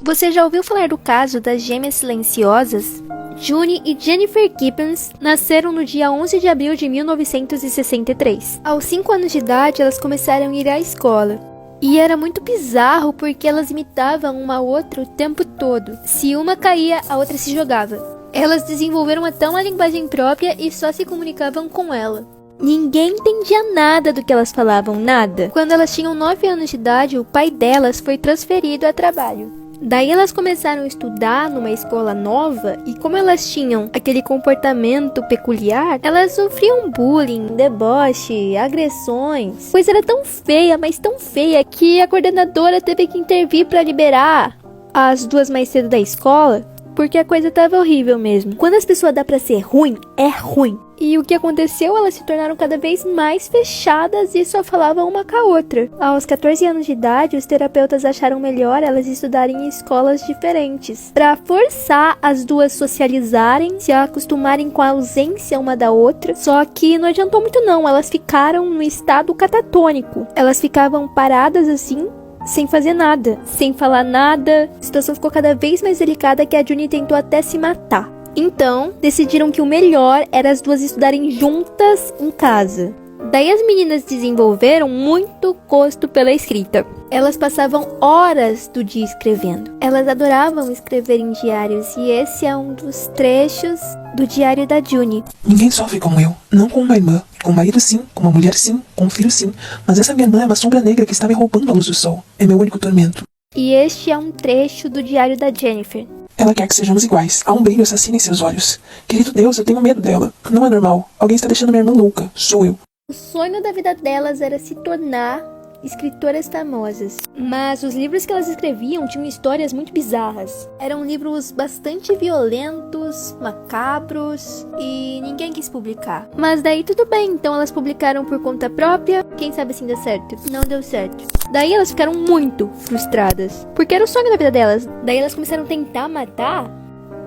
Você já ouviu falar do caso das gêmeas silenciosas? June e Jennifer Gibbons nasceram no dia 11 de abril de 1963. Aos 5 anos de idade, elas começaram a ir à escola. E era muito bizarro porque elas imitavam uma a outra o tempo todo. Se uma caía, a outra se jogava. Elas desenvolveram até uma linguagem própria e só se comunicavam com ela. Ninguém entendia nada do que elas falavam, nada. Quando elas tinham 9 anos de idade, o pai delas foi transferido a trabalho. Daí elas começaram a estudar numa escola nova e como elas tinham aquele comportamento peculiar, elas sofriam bullying, deboche, agressões. Pois era tão feia, mas tão feia, que a coordenadora teve que intervir para liberar as duas mais cedo da escola, porque a coisa tava horrível mesmo. Quando as pessoas dá pra ser ruim, é ruim. E o que aconteceu? Elas se tornaram cada vez mais fechadas e só falavam uma com a outra. Aos 14 anos de idade, os terapeutas acharam melhor elas estudarem em escolas diferentes, pra forçar as duas socializarem, se acostumarem com a ausência uma da outra. Só que não adiantou muito não, elas ficaram no estado catatônico. Elas ficavam paradas assim, sem fazer nada, sem falar nada. A situação ficou cada vez mais delicada que a June tentou até se matar. Então, decidiram que o melhor era as duas estudarem juntas em casa. Daí as meninas desenvolveram muito gosto pela escrita. Elas passavam horas do dia escrevendo. Elas adoravam escrever em diários e esse é um dos trechos do diário da June. Ninguém sofre como eu, não com uma irmã. Com um marido sim, com uma mulher sim, com um filho sim. Mas essa minha irmã é uma sombra negra que está me roubando a luz do sol. É meu único tormento. E este é um trecho do diário da Jennifer. Ela quer que sejamos iguais. Há um brilho assassino em seus olhos. Querido Deus, eu tenho medo dela. Não é normal. Alguém está deixando minha irmã louca. Sou eu. O sonho da vida delas era se tornar escritoras famosas. Mas os livros que elas escreviam tinham histórias muito bizarras. Eram livros bastante violentos, macabros e ninguém quis publicar. Mas daí tudo bem, então elas publicaram por conta própria. Quem sabe assim deu certo? Não deu certo. Daí elas ficaram muito frustradas, porque era o sonho da vida delas. Daí elas começaram a tentar matar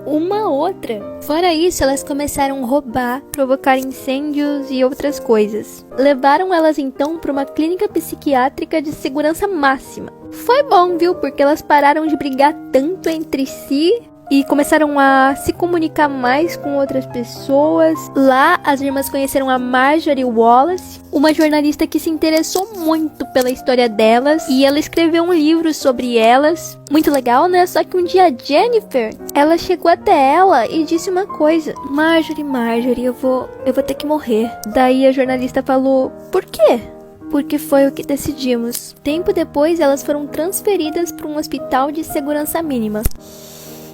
uma outra. Fora isso, elas começaram a roubar, provocar incêndios e outras coisas. Levaram elas então para uma clínica psiquiátrica de segurança máxima. Foi bom, viu? Porque elas pararam de brigar tanto entre si e começaram a se comunicar mais com outras pessoas. Lá, as irmãs conheceram a Marjorie Wallace, uma jornalista que se interessou muito pela história delas, e ela escreveu um livro sobre elas. Muito legal, né? Só que um dia a Jennifer, ela chegou até ela e disse uma coisa: Marjorie, eu vou ter que morrer. Daí a jornalista falou: por quê? Porque foi o que decidimos. Tempo depois, elas foram transferidas para um hospital de segurança mínima.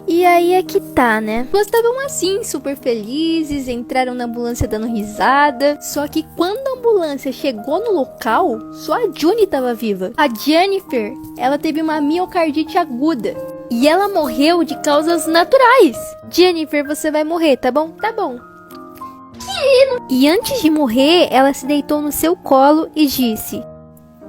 E aí é que tá, né? Elas estavam assim, super felizes, entraram na ambulância dando risada. Só que quando a ambulância chegou no local, só a June tava viva. A Jennifer, ela teve uma miocardite aguda. E ela morreu de causas naturais. Jennifer, você vai morrer, tá bom? Tá bom. E antes de morrer, ela se deitou no seu colo e disse: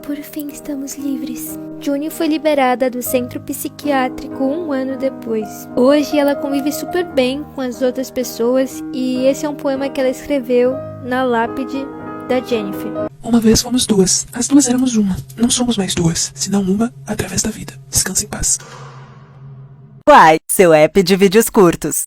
por fim estamos livres. June foi liberada do centro psiquiátrico 1 ano depois. Hoje ela convive super bem com as outras pessoas e esse é um poema que ela escreveu na lápide da Jennifer. Uma vez fomos duas. As duas éramos uma. Não somos mais duas, senão uma através da vida. Descanse em paz. Quai, seu app de vídeos curtos.